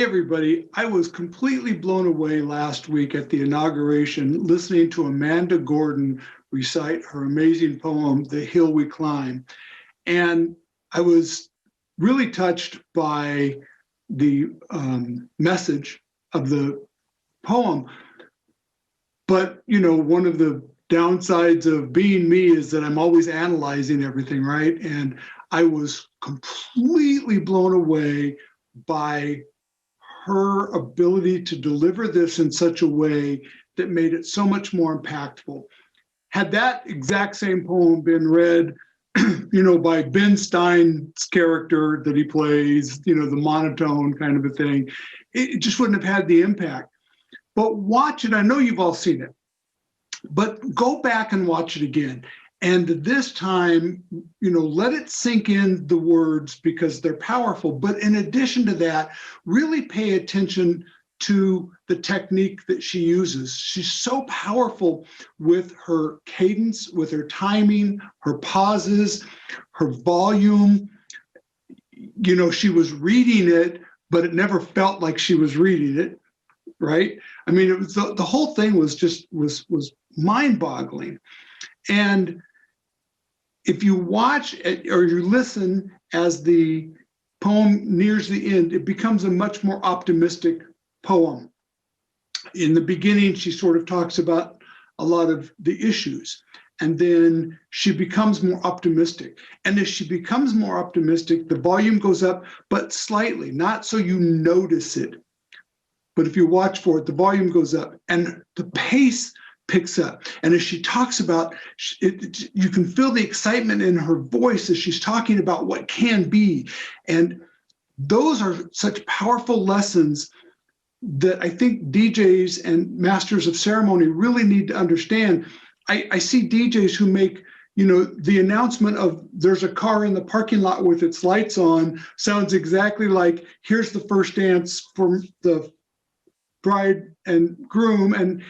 everybody. I was completely blown away last week at the inauguration, listening to Amanda Gorman recite her amazing poem, The Hill We Climb. And I was really touched by the message of the poem. But, you know, one of the downsides of being me is that I'm always analyzing everything, right? And I was completely blown away by her ability to deliver this in such a way that made it so much more impactful. Had that exact same poem been read, you know, by Ben Stein's character that he plays, you know, the monotone kind of a thing, it just wouldn't have had the impact. But watch it. I know you've all seen it, but go back and watch it again. And this time, you know, let it sink in the words because they're powerful. But in addition to that, really pay attention to the technique that she uses. She's so powerful with her cadence, with her timing, her pauses, her volume. You know, she was reading it, but it never felt like she was reading it, right? I mean, it was the whole thing was just was mind-boggling. And if you watch or you listen as the poem nears the end, it becomes a much more optimistic poem. In the beginning, she sort of talks about a lot of the issues, and then she becomes more optimistic. And as she becomes more optimistic, the volume goes up, but slightly, not so you notice it. But if you watch for it, the volume goes up and the pace picks up. And as she talks about it, you can feel the excitement in her voice as she's talking about what can be. And those are such powerful lessons that I think DJs and masters of ceremony really need to understand. I see DJs who make, you know, the announcement of there's a car in the parking lot with its lights on sounds exactly like here's the first dance for the bride and groom, and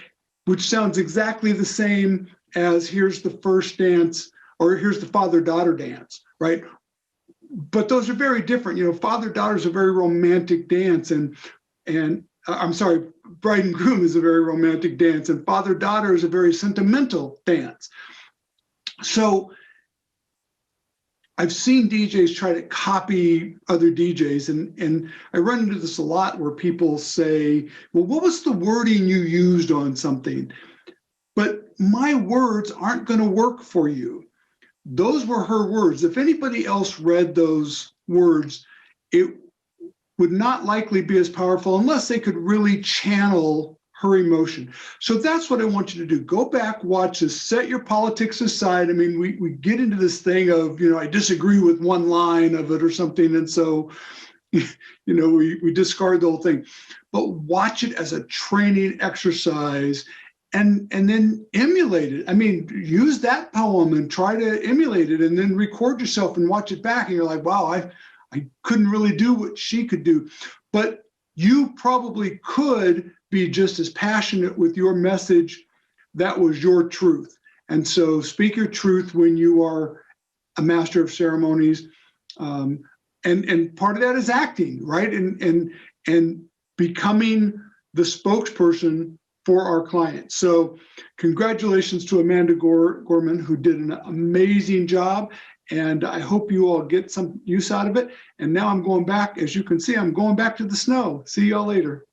which sounds exactly the same as here's the first dance or here's the father-daughter dance, right? But those are very different. You know, father-daughter is a very romantic dance, and I'm sorry, bride and groom is a very romantic dance, and father-daughter is a very sentimental dance. So I've seen DJs try to copy other DJs, and I run into this a lot where people say, well, what was the wording you used on something? But my words aren't going to work for you. Those were her words. If anybody else read those words, it would not likely be as powerful unless they could really channel her emotion. So that's what I want you to do. Go back, watch this, set your politics aside. I mean, we get into this thing of, you know, I disagree with one line of it or something. And so, you know, we discard the whole thing. But watch it as a training exercise and then emulate it. I mean, use that poem and try to emulate it and then record yourself and watch it back. And you're like, wow, I couldn't really do what she could do. But you probably could be just as passionate with your message. That was your truth. And so speak your truth when you are a master of ceremonies. And part of that is acting, right? And becoming the spokesperson for our clients. So congratulations to Amanda Gorman, who did an amazing job. And I hope you all get some use out of it. And now I'm going back, as you can see, I'm going back to the snow. See y'all later.